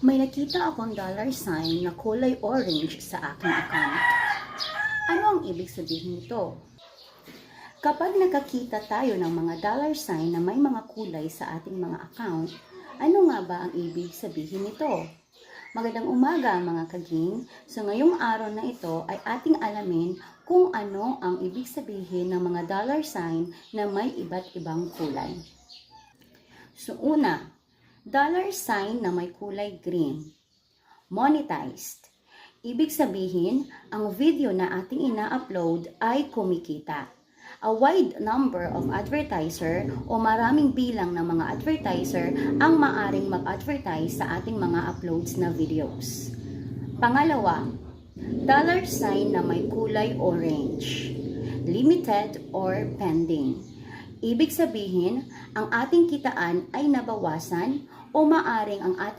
May nakita akong dollar sign na kulay orange sa aking account. Ano ang ibig sabihin nito? Kapag nakakita tayo ng mga dollar sign na may mga kulay sa ating mga account, ano nga ba ang ibig sabihin nito? Magandang umaga mga kaging. So ngayong araw na ito ay ating alamin kung ano ang ibig sabihin ng mga dollar sign na may iba't ibang kulay. So una, dollar sign na may kulay green. Monetized. Ibig sabihin, ang video na ating ina-upload ay kumikita. A wide number of advertiser o maraming bilang ng mga advertiser ang maaring mag-advertise sa ating mga uploads na videos. Pangalawa, dollar sign na may kulay orange. Limited or pending. Ibig sabihin, ang ating kitaan ay nabawasan o maaring ang ating